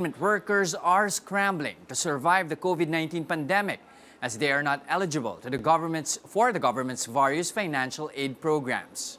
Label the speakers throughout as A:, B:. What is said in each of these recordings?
A: Workers are scrambling to survive the COVID-19 pandemic as they are not eligible to the government's various financial aid programs.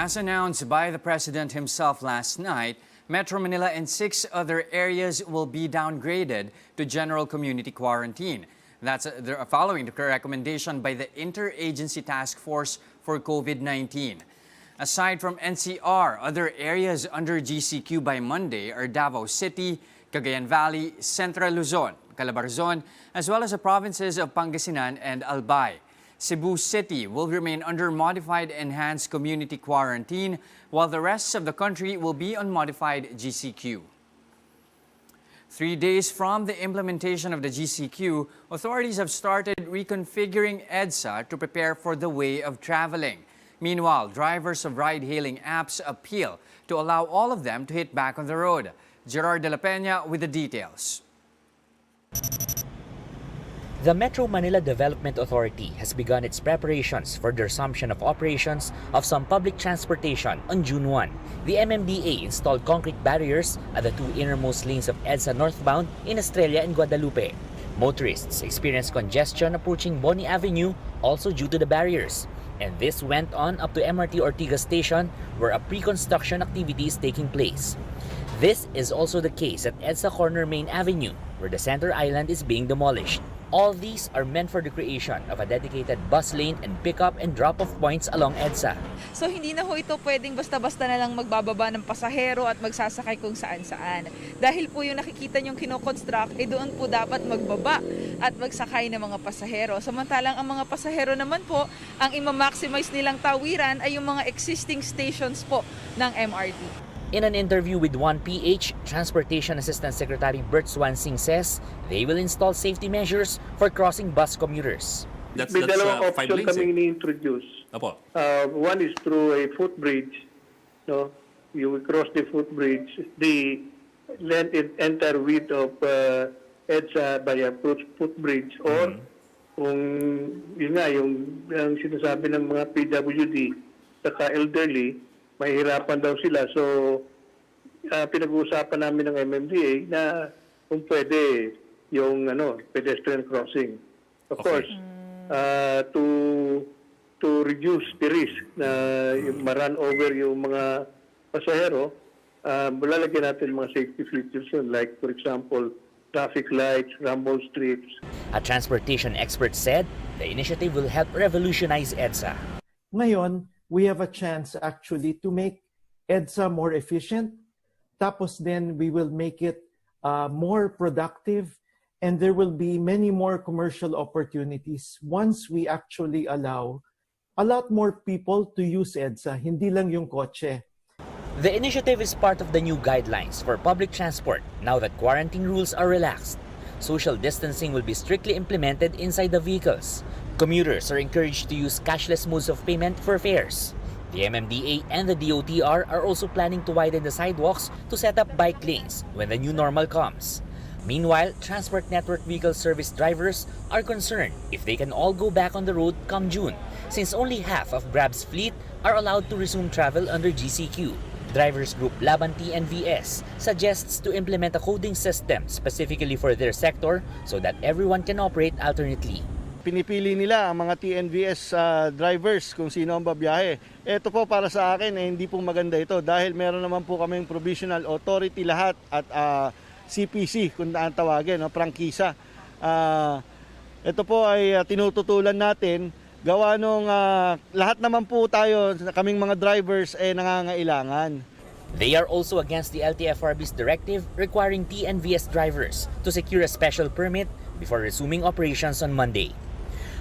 A: As announced by the President himself last night, Metro Manila and 6 other areas will be downgraded to general community quarantine. That's following the recommendation by the Interagency Task Force for COVID-19. Aside from NCR, other areas under GCQ by Monday are Davao City, Cagayan Valley, Central Luzon, Calabarzon, as well as the provinces of Pangasinan and Albay. Cebu City will remain under modified enhanced community quarantine, while the rest of the country will be on modified GCQ. 3 days from the implementation of the GCQ, authorities have started reconfiguring EDSA to prepare for the way of traveling. Meanwhile, drivers of ride-hailing apps appeal to allow all of them to hit back on the road. Gerard de la Peña with the details.
B: The Metro Manila Development Authority has begun its preparations for the resumption of operations of some public transportation on June 1. The MMDA installed concrete barriers at the 2 innermost lanes of EDSA northbound in Estrella and Guadalupe. Motorists experienced congestion approaching Boni Avenue also due to the barriers. And this went on up to MRT Ortigas Station, where a pre-construction activity is taking place. This is also the case at EDSA Corner Main Avenue, where the center island is being demolished. All these are meant for the creation of a dedicated bus lane and pick-up and drop-off points along EDSA.
C: So hindi na ho ito pwedeng basta-basta na lang magbababa ng pasahero at magsasakay kung saan-saan. Dahil po yung nakikita nyong kinoconstruct, doon po dapat magbaba at magsakay ng mga pasahero. Samantalang ang mga pasahero naman po, ang ima-maximize nilang tawiran ay yung mga existing stations po ng MRT.
B: In an interview with 1PH, Transportation Assistant Secretary Bert Swansing says they will install safety measures for crossing bus commuters.
D: May dalawang option kaming ni-introduce. One is through a footbridge. No? You will cross the footbridge. The length and entire width of EDSA by a footbridge. Or kung yun nga, yung sinasabi ng mga PWD saka elderly, mahirapan daw sila. So, pinag-uusapan namin ng MMDA na kung pwede yung pedestrian crossing. Of course, to reduce the risk na yung ma-run over yung mga pasahero, lalagyan natin mga safety features yun. Like, for example, traffic lights, rumble strips.
B: A transportation expert said the initiative will help revolutionize EDSA.
E: Ngayon, we have a chance actually to make EDSA more efficient. Tapos then we will make it more productive, and there will be many more commercial opportunities once we actually allow a lot more people to use EDSA, hindi lang yung kotse.
B: The initiative is part of the new guidelines for public transport now that quarantine rules are relaxed. Social distancing will be strictly implemented inside the vehicles. Commuters are encouraged to use cashless modes of payment for fares. The MMDA and the DOTR are also planning to widen the sidewalks to set up bike lanes when the new normal comes. Meanwhile, Transport Network Vehicle Service drivers are concerned if they can all go back on the road come June, since only half of Grab's fleet are allowed to resume travel under GCQ. Drivers group Laban TNVS suggests to implement a coding system specifically for their sector so that everyone can operate alternately.
F: Pinipili nila ang mga TNVS drivers kung sino ang babiyahe. Ito po para sa akin hindi po maganda ito dahil meron naman po kaming provisional authority lahat at CPC kung ang tawagin, prangkisa. Ito po ay tinututulan natin gawa nung lahat naman po tayo, kaming mga drivers nangangailangan.
B: They are also against the LTFRB's directive requiring TNVS drivers to secure a special permit before resuming operations on Monday.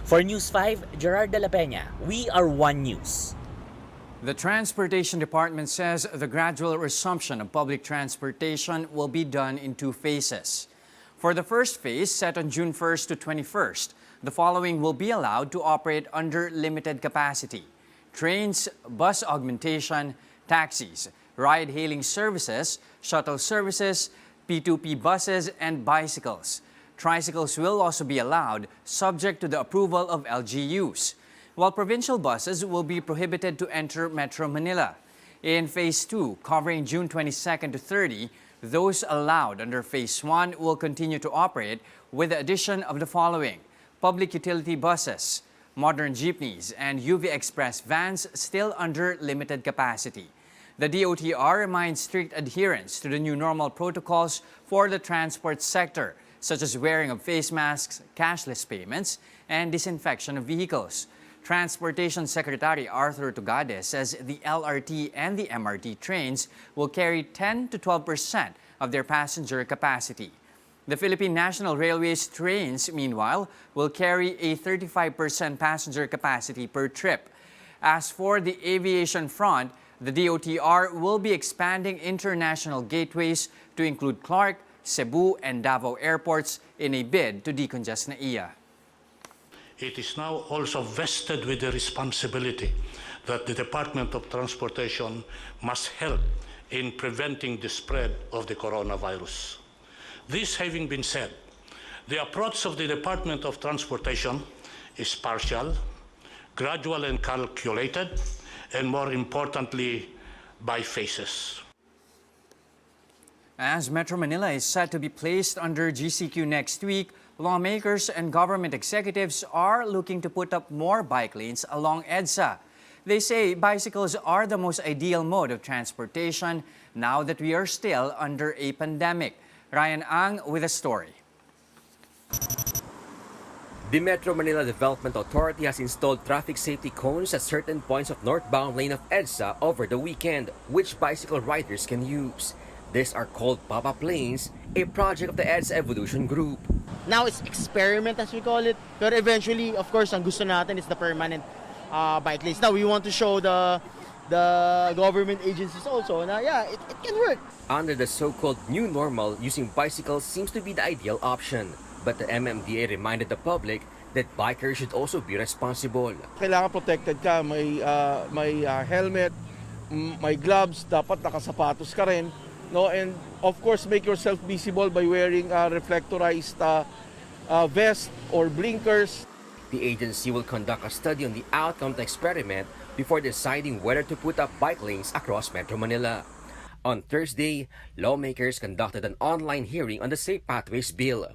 B: For News 5, Gerard de la Peña, we are One News.
A: The Transportation Department says the gradual resumption of public transportation will be done in 2 phases. For the first phase, set on June 1st to 21st, The following will be allowed to operate under limited capacity: trains, bus augmentation, taxis, ride-hailing services, shuttle services, P2P buses, and bicycles. Tricycles will also be allowed, subject to the approval of LGUs, while provincial buses will be prohibited to enter Metro Manila. In Phase 2, covering June 22nd to 30, those allowed under Phase 1 will continue to operate with the addition of the following: public utility buses, modern jeepneys, and UV Express vans still under limited capacity. The DOTR reminds strict adherence to the new normal protocols for the transport sector, such as wearing of face masks, cashless payments, and disinfection of vehicles. Transportation Secretary Arthur Tugade says the LRT and the MRT trains will carry 10 to 12% of their passenger capacity. The Philippine National Railways trains, meanwhile, will carry a 35% passenger capacity per trip. As for the aviation front, the DOTR will be expanding international gateways to include Clark, Cebu, and Davao airports in a bid to decongest NAIA.
G: It is now also vested with the responsibility that the Department of Transportation must help in preventing the spread of the coronavirus. This having been said, the approach of the Department of Transportation is partial, gradual and calculated, and more importantly, by phases.
A: As Metro Manila is set to be placed under GCQ next week, lawmakers and government executives are looking to put up more bike lanes along EDSA. They say bicycles are the most ideal mode of transportation now that we are still under a pandemic. Ryan Ang with a story.
H: The Metro Manila Development Authority has installed traffic safety cones at certain points of northbound lane of EDSA over the weekend, which bicycle riders can use. These are called pop-up lanes, a project of the EDSA Evolution Group.
I: Now it's experiment as we call it, but eventually, of course, ang gusto natin is the permanent bike lanes. Now we want to show the government agencies also na it can work.
H: Under the so-called new normal, using bicycles seems to be the ideal option. But the MMDA reminded the public that bikers should also be responsible.
F: Kailangan protected ka, may helmet, may gloves, dapat nakasapatos ka rin. No, and of course make yourself visible by wearing a reflectorized vest or blinkers.
H: The agency will conduct a study on the outcome of the experiment before deciding whether to put up bike lanes across Metro Manila. On Thursday, lawmakers conducted an online hearing on the Safe Pathways Bill.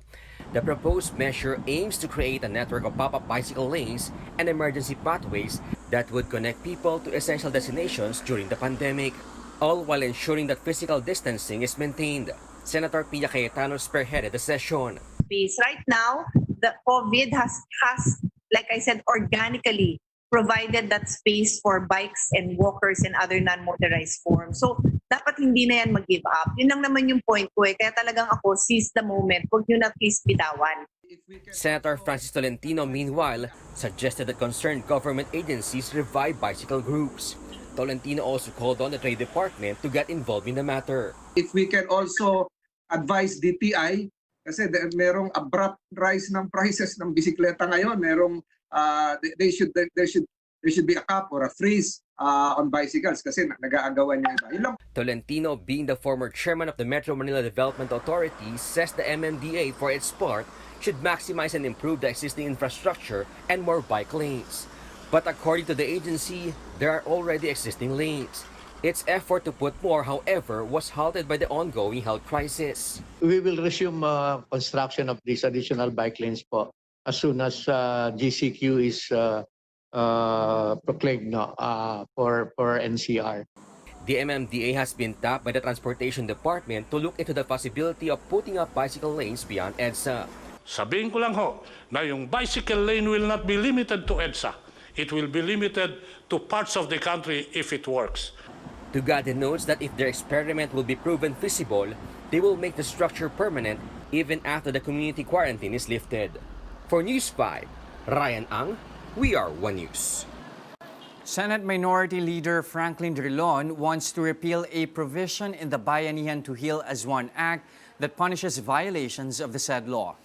H: The proposed measure aims to create a network of pop-up bicycle lanes and emergency pathways that would connect people to essential destinations during the pandemic, all while ensuring that physical distancing is maintained. Senator Pia Cayetano spearheaded the session.
J: Right now, the COVID has, like I said, organically provided that space for bikes and walkers and other non-motorized forms. So, dapat hindi na yan mag-give up. Yun lang naman yung point ko eh. Kaya talagang ako, seize the moment. Huwag nyo na please bitawan.
H: Senator Francis Tolentino, meanwhile, suggested that concerned government agencies revive bicycle groups. Tolentino also called on the Trade Department to get involved in the matter.
K: If we can also advise DTI, kasi merong abrupt rise ng prices ng bisikleta ngayon, merong there should be a cap or a freeze on bicycles kasi nag-aagawan yung iba. Yun lang.
H: Tolentino, being the former chairman of the Metro Manila Development Authority, says the MMDA for its part should maximize and improve the existing infrastructure and more bike lanes. But according to the agency, there are already existing lanes. Its effort to put more, however, was halted by the ongoing health crisis.
L: We will resume construction of these additional bike lanes po as soon as GCQ is proclaimed for NCR.
H: The MMDA has been tapped by the Transportation Department to look into the possibility of putting up bicycle lanes beyond EDSA.
G: Sabihin ko lang ho na yung bicycle lane will not be limited to EDSA. It will be limited to parts of the country if it works.
H: Tugade notes that if their experiment will be proven feasible, they will make the structure permanent even after the community quarantine is lifted. For News 5, Ryan Ang, We Are One News.
A: Senate Minority Leader Franklin Drilon wants to repeal a provision in the Bayanihan to Heal as One Act that punishes violations of the said law.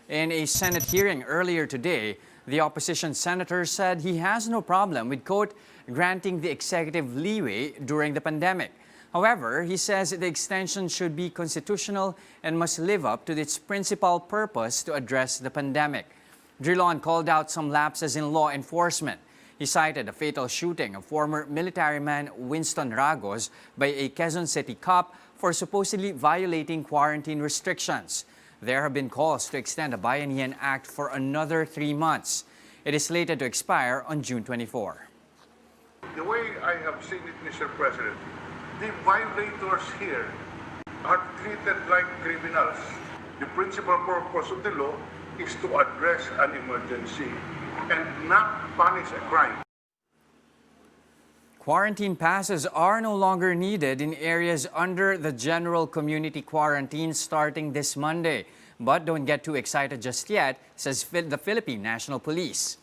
A: In a Senate hearing earlier today, the opposition senator said he has no problem with, quote, granting the executive leeway during the pandemic. However, he says the extension should be constitutional and must live up to its principal purpose to address the pandemic. Drilon called out some lapses in law enforcement. He cited a fatal shooting of former military man Winston Ragos by a Quezon City cop for supposedly violating quarantine restrictions. There have been calls to extend the Bayanihan Act for another 3 months. It is slated to expire on June 24.
M: The way I have seen it, Mr. President, the violators here are treated like criminals. The principal purpose of the law is to address an emergency and not punish a crime.
A: Quarantine passes are no longer needed in areas under the general community quarantine starting this Monday. But don't get too excited just yet, says the Philippine National Police.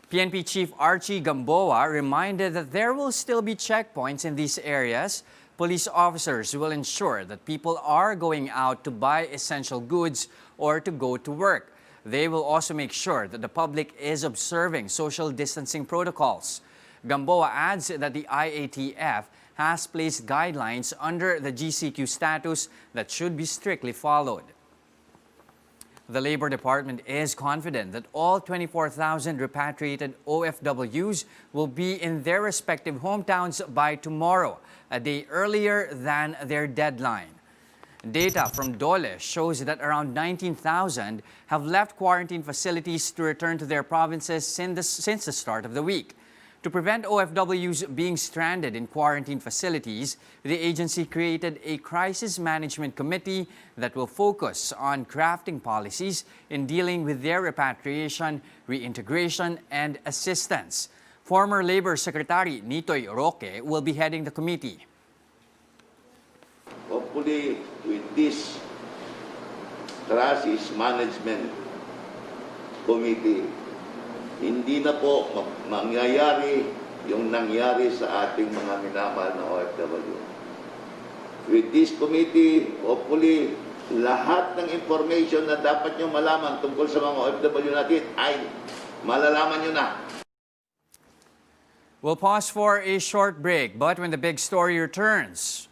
A: PNP Chief Archie Gamboa reminded that there will still be checkpoints in these areas. Police officers will ensure that people are going out to buy essential goods or to go to work. They will also make sure that the public is observing social distancing protocols. Gamboa adds that the IATF has placed guidelines under the GCQ status that should be strictly followed. The Labor Department is confident that all 24,000 repatriated OFWs will be in their respective hometowns by tomorrow, a day earlier than their deadline. Data from DOLE shows that around 19,000 have left quarantine facilities to return to their provinces since the start of the week. To prevent OFWs being stranded in quarantine facilities, the agency created a crisis management committee that will focus on crafting policies in dealing with their repatriation, reintegration, and assistance. Former Labor Secretary Nitoy Roque will be heading the committee.
N: Hopefully, with this crisis management committee, hindi na po mangyayari yung nangyari sa ating mga minamahal na OFW. With this committee, hopefully, lahat ng information na dapat nyo malaman tungkol sa mga OFW natin ay malalaman nyo na.
A: We'll pause for a short break, but when the big story returns,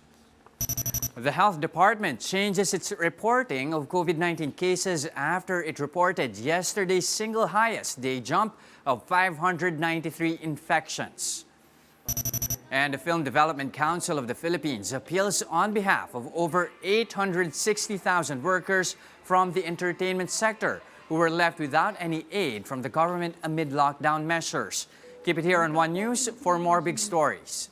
A: the Health Department changes its reporting of COVID-19 cases after it reported yesterday's single highest day jump of 593 infections. And the Film Development Council of the Philippines appeals on behalf of over 860,000 workers from the entertainment sector who were left without any aid from the government amid lockdown measures. Keep it here on One News for more big stories.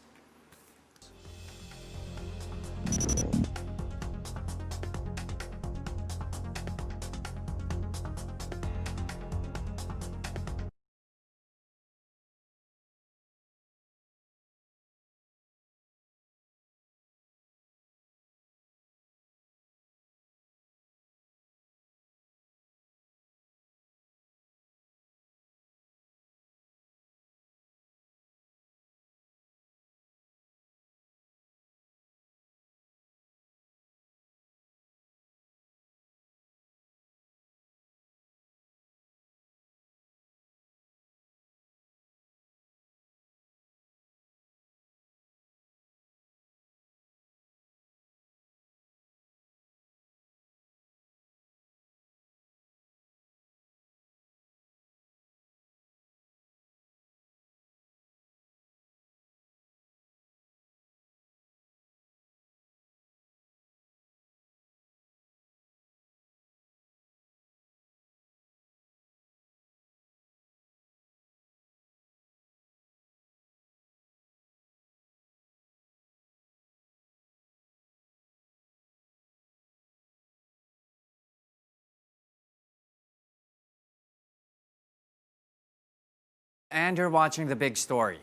A: And you're watching The Big Story.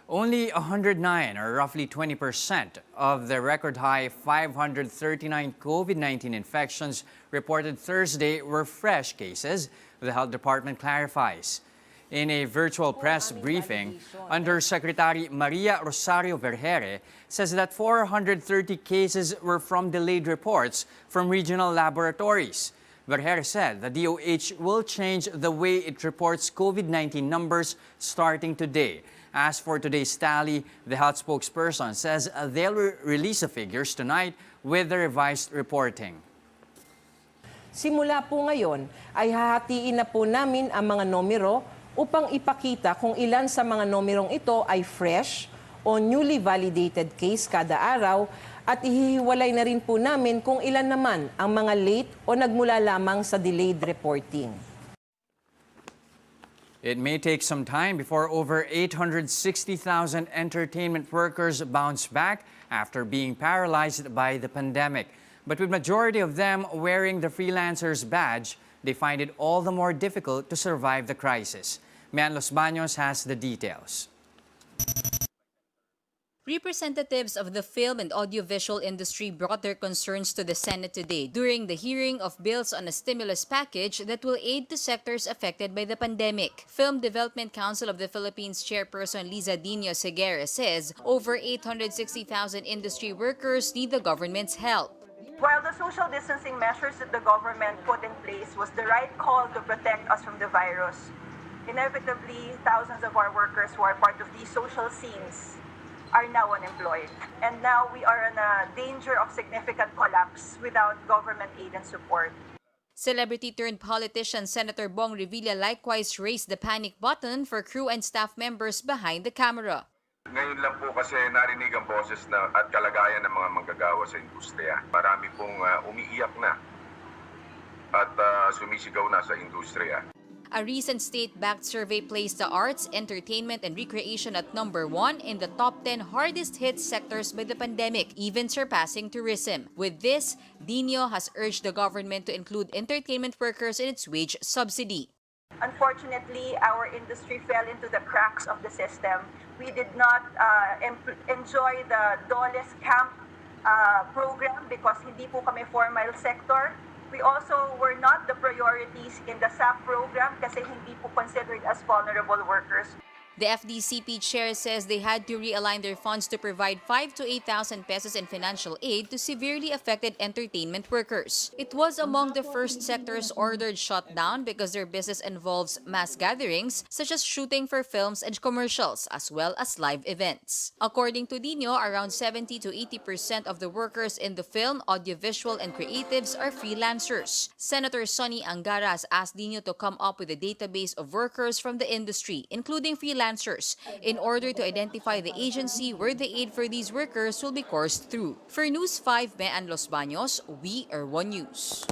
A: Only 109, or roughly 20%, of the record high 539 COVID-19 infections reported Thursday were fresh cases, the Health Department clarifies. In a virtual press briefing, Undersecretary Maria Rosario Vergere says that 430 cases were from delayed reports from regional laboratories. Vergere said the DOH will change the way it reports COVID-19 numbers starting today. As for today's tally, the health spokesperson says they'll release the figures tonight with the revised reporting.
O: Simula po ngayon ay hahatiin na po namin ang mga numero upang ipakita kung ilan sa mga numerong ito ay fresh o newly validated case kada araw at ihihiwalay na rin po namin kung ilan naman ang mga late o nagmula lamang sa delayed reporting.
A: It may take some time before over 860,000 entertainment workers bounce back after being paralyzed by the pandemic. But with majority of them wearing the freelancer's badge, they find it all the more difficult to survive the crisis. Mian Los Baños has the details.
P: Representatives of the film and audiovisual industry brought their concerns to the Senate today during the hearing of bills on a stimulus package that will aid the sectors affected by the pandemic. Film Development Council of the Philippines chairperson Liza Dino Segura says over 860,000 industry workers need the government's help.
Q: While the social distancing measures that the government put in place was the right call to protect us from the virus, inevitably thousands of our workers who are part of these social scenes are now unemployed. And now we are in a danger of significant collapse without government aid and support.
P: Celebrity-turned-politician Senator Bong Revilla likewise raised the panic button for crew and staff members behind the camera.
R: Ngayon lang po kasi narinig ang boses at kalagayan ng mga manggagawa sa industriya. Marami pong umiiyak na at sumisigaw na sa industriya.
P: A recent state-backed survey placed the arts, entertainment, and recreation at number 1 in the top 10 hardest-hit sectors by the pandemic, even surpassing tourism. With this, Dino has urged the government to include entertainment workers in its wage subsidy.
Q: Unfortunately, our industry fell into the cracks of the system. We did not enjoy the Doles Camp program because hindi po kami formal sector. We also were not the priorities in the SAP program kasi hindi po considered as vulnerable workers.
P: The FDCP chair says they had to realign their funds to provide 5,000 to 8,000 pesos in financial aid to severely affected entertainment workers. It was among the first sectors ordered shut down because their business involves mass gatherings such as shooting for films and commercials as well as live events. According to Dino, around 70 to 80% of the workers in the film, audiovisual, and creatives are freelancers. Senator Sonny Angara has asked Dino to come up with a database of workers from the industry, including freelancers, in order to identify the agency where the aid for these workers will be coursed through. For News 5, Mian Los Baños, we are One News.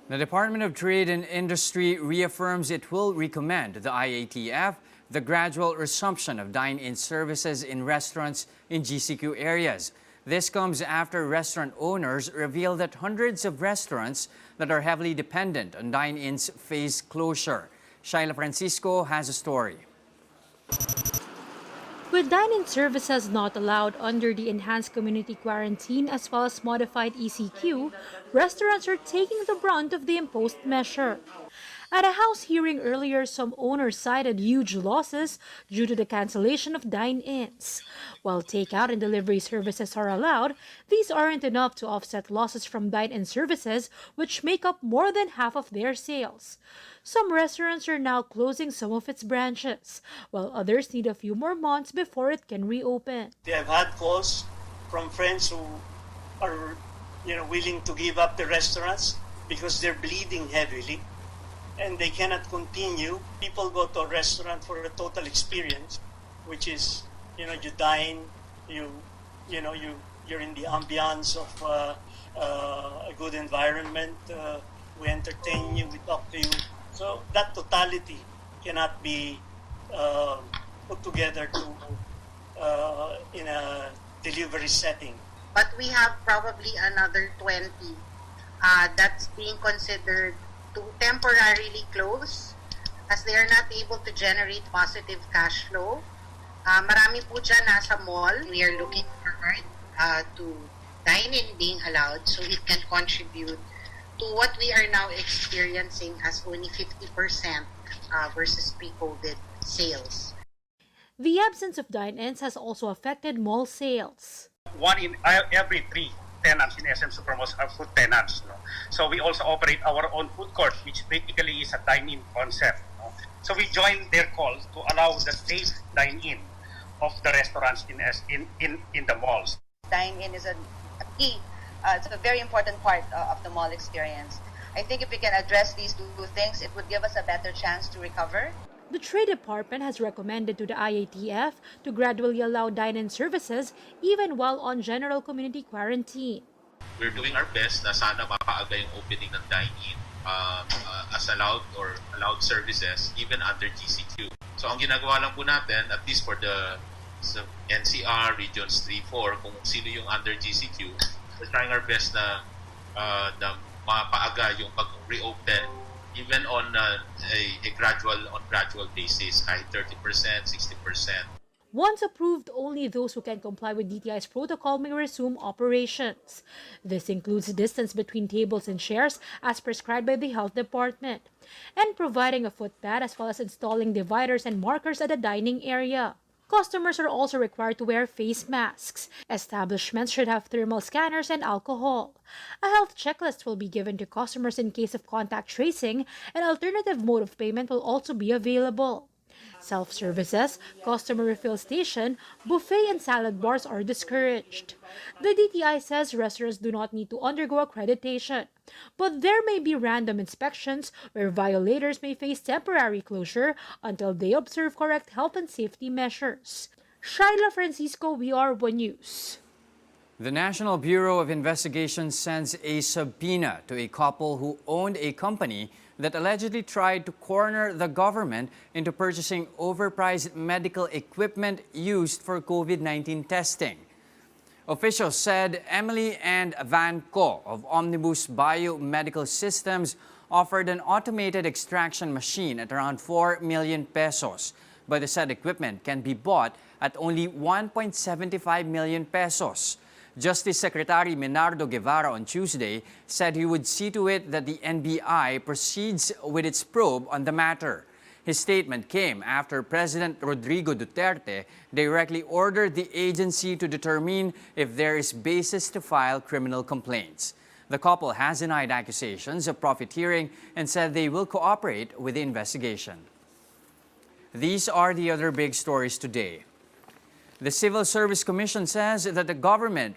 A: The Department of Trade and Industry reaffirms it will recommend the IATF the gradual resumption of dine-in services in restaurants in GCQ areas. This comes after restaurant owners reveal that hundreds of restaurants that are heavily dependent on dine-ins face closure. Shaila Francisco has a story.
S: With dine-in services not allowed under the enhanced community quarantine as well as modified ECQ, restaurants are taking the brunt of the imposed measure. At a House hearing earlier, some owners cited huge losses due to the cancellation of dine-ins. While takeout and delivery services are allowed, these aren't enough to offset losses from dine-in services, which make up more than half of their sales. Some restaurants are now closing some of its branches, while others need a few more months before it can reopen.
T: I've had calls from friends who are, willing to give up the restaurants because they're bleeding heavily and they cannot continue. People go to a restaurant for a total experience, which is, you dine, you're in the ambiance of a good environment. We entertain you, we talk to you. So that totality cannot be put together in a delivery setting.
U: But we have probably another 20 that's being considered to temporarily close as they are not able to generate positive cash flow. Marami po dyan nasa mall. We are looking forward to dine-in being allowed so it can contribute to what we are now experiencing as only 50% versus pre-COVID sales.
S: The absence of dine-ins has also affected mall sales.
V: 1 in every 3
C: tenants in SM Supermalls are food tenants. No? So we also operate our own food court, which basically is a dine-in concept. No? So we join their calls to allow the safe dine-in of the restaurants in the malls.
V: Dine-in is a key, it's a very important part of the mall experience. I think if we can address these two things, it would give us a better chance to recover.
S: The Trade Department has recommended to the IATF to gradually allow dine-in services even while on general community quarantine.
W: We're doing our best na sana mapaaga yung opening ng dine-in as allowed services even under GCQ. So ang ginagawa lang po natin, at least for the NCR, Regions 3-4, kung sino yung under GCQ, we're trying our best na mapaaga yung pag-reopen even on a gradual basis, kahit 30%, 60%.
S: Once approved, only those who can comply with DTI's protocol may resume operations. This includes distance between tables and chairs as prescribed by the Health Department, and providing a footpad as well as installing dividers and markers at the dining area. Customers are also required to wear face masks. Establishments should have thermal scanners and alcohol. A health checklist will be given to customers in case of contact tracing, and alternative mode of payment will also be available. Self-services, customer refill station, buffet and salad bars are discouraged. The DTI says restaurants do not need to undergo accreditation, but there may be random inspections where violators may face temporary closure until they observe correct health and safety measures. Shaila Francisco, VR1 News.
A: The National Bureau of Investigation sends a subpoena to a couple who owned a company that allegedly tried to corner the government into purchasing overpriced medical equipment used for COVID-19 testing. Officials said Emily and Van Co of Omnibus Biomedical Systems offered an automated extraction machine at around 4 million pesos, but the said equipment can be bought at only 1.75 million pesos. Justice Secretary Menardo Guevara on Tuesday said he would see to it that the NBI proceeds with its probe on the matter. His statement came after President Rodrigo Duterte directly ordered the agency to determine if there is basis to file criminal complaints. The couple has denied accusations of profiteering and said they will cooperate with the investigation. These are the other big stories today. The Civil Service Commission says that government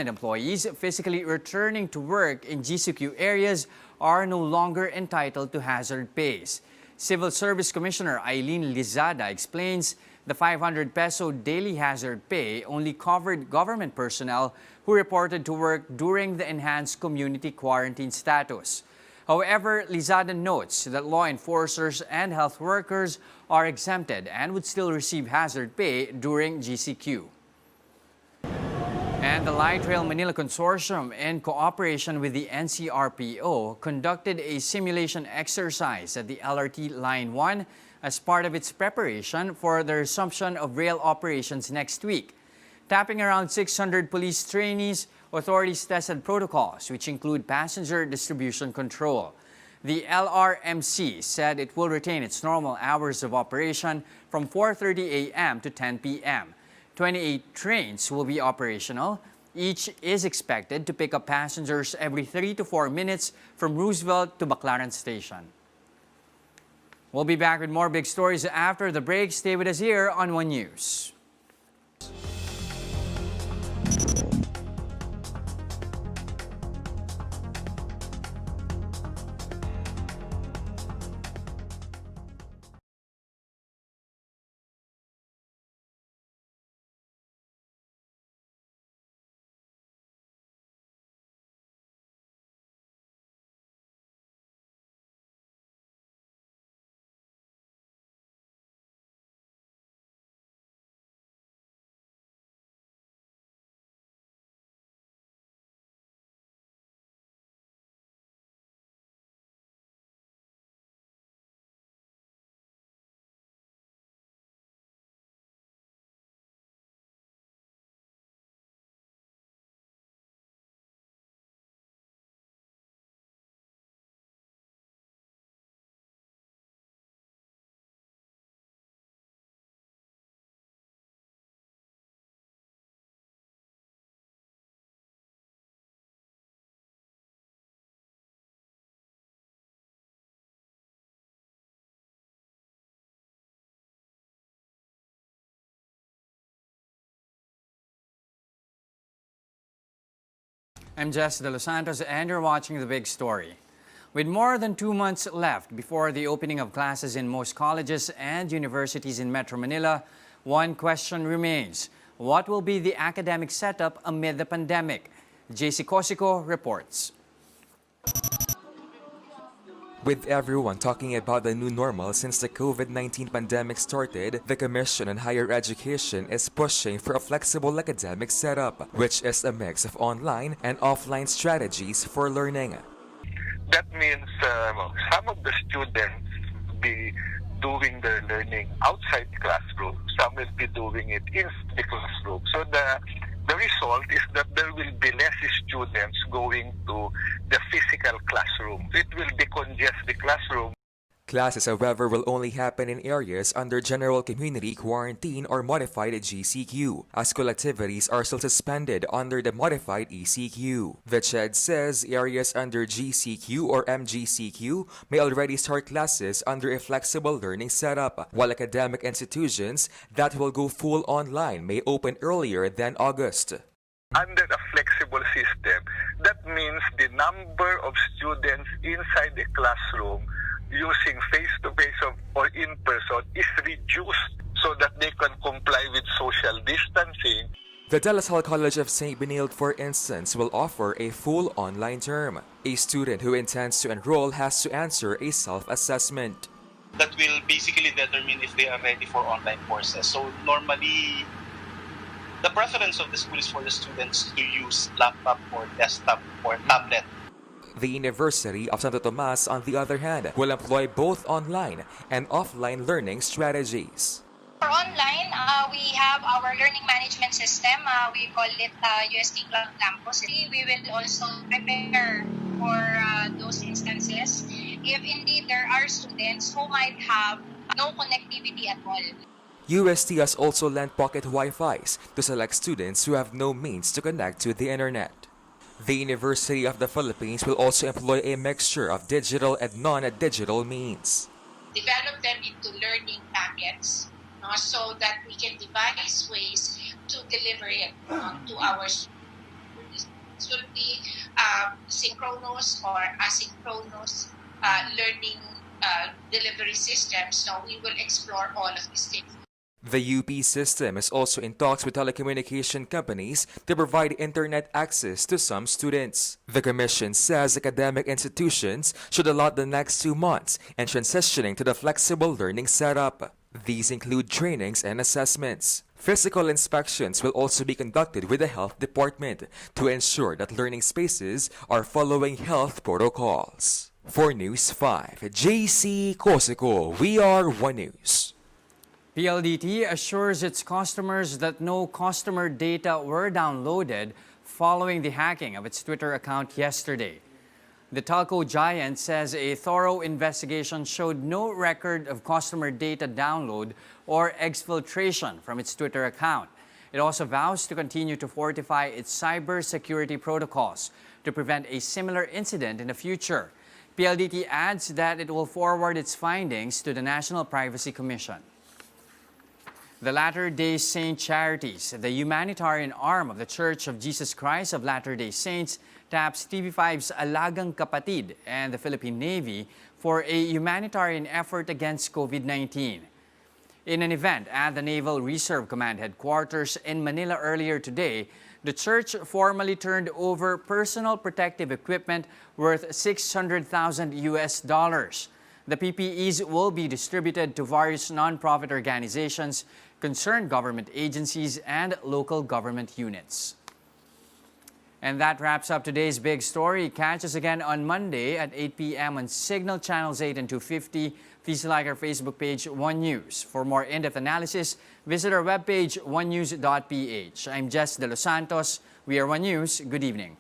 A: employees physically returning to work in GCQ areas are no longer entitled to hazard pays. Civil Service Commissioner Eileen Lizada explains the 500 peso daily hazard pay only covered government personnel who reported to work during the enhanced community quarantine status. However, Lizada notes that law enforcers and health workers are exempted and would still receive hazard pay during GCQ. And the Light Rail Manila Consortium, in cooperation with the NCRPO, conducted a simulation exercise at the LRT Line 1 as part of its preparation for the resumption of rail operations next week. Tapping around 600 police trainees, authorities tested protocols, which include passenger distribution control. The LRMC said it will retain its normal hours of operation from 4:30 a.m. to 10 p.m. 28 trains will be operational. Each is expected to pick up passengers every 3 to 4 minutes from Roosevelt to Baclaran Station. We'll be back with more big stories after the break. Stay with us here on One News. I'm Jess De Los Santos and you're watching The Big Story. With more than 2 months left before the opening of classes in most colleges and universities in Metro Manila, one question remains. What will be the academic setup amid the pandemic? JC Cosico reports.
B: With everyone talking about the new normal since the COVID-19 pandemic started, the Commission on Higher Education is pushing for a flexible academic setup, which is a mix of online and offline strategies for learning.
D: That means some of the students will be doing their learning outside the classroom, some will be doing it in the classroom. So the result is that there will be less students going to the physical classroom. It will decongest the classroom.
B: Classes, however, will only happen in areas under general community quarantine or modified GCQ, as school activities are still suspended under the modified ECQ. The CHED says areas under GCQ or MGCQ may already start classes under a flexible learning setup, while academic institutions that will go full online may open earlier than August.
D: Under a flexible system, that means the number of students inside the classroom using face-to-face or in-person is reduced so that they can comply with social distancing.
B: The De La Salle College of St. Benilde, for instance, will offer a full online term. A student who intends to enroll has to answer a self-assessment.
E: That will basically determine if they are ready for online courses. So normally, the preference of the school is for the students to use laptop or desktop or tablet.
B: The University of Santo Tomas, on the other hand, will employ both online and offline learning strategies.
X: For online, we have our learning management system. We call it UST Cloud Campus. We will also prepare for those instances if indeed there are students who might have no connectivity at all.
B: UST has also lent pocket Wi-Fis to select students who have no means to connect to the internet. The University of the Philippines will also employ a mixture of digital and non-digital means.
X: Develop them into learning packets, so that we can devise ways to deliver it to our students. This will be synchronous or asynchronous learning delivery systems. So we will explore all of these things.
B: The UP system is also in talks with telecommunication companies to provide internet access to some students. The Commission says academic institutions should allot the next 2 months in transitioning to the flexible learning setup. These include trainings and assessments. Physical inspections will also be conducted with the Health Department to ensure that learning spaces are following health protocols. For News 5, JC Cosico, we are One News.
A: PLDT assures its customers that no customer data were downloaded following the hacking of its Twitter account yesterday. The telco giant says a thorough investigation showed no record of customer data download or exfiltration from its Twitter account. It also vows to continue to fortify its cybersecurity protocols to prevent a similar incident in the future. PLDT adds that it will forward its findings to the National Privacy Commission. The Latter-day Saint Charities, the humanitarian arm of the Church of Jesus Christ of Latter-day Saints, taps TV5's Alagang Kapatid and the Philippine Navy for a humanitarian effort against COVID-19. In an event at the Naval Reserve Command Headquarters in Manila earlier today, the church formally turned over personal protective equipment worth $600,000 US. The PPEs will be distributed to various non-profit organizations, concerned government agencies, and local government units. And that wraps up today's Big Story. Catch us again on Monday at 8 p.m. on Signal Channels 8 and 250. Please like our Facebook page, One News. For more in-depth analysis, visit our webpage, onenews.ph. I'm Jess De Los Santos. We are One News. Good evening.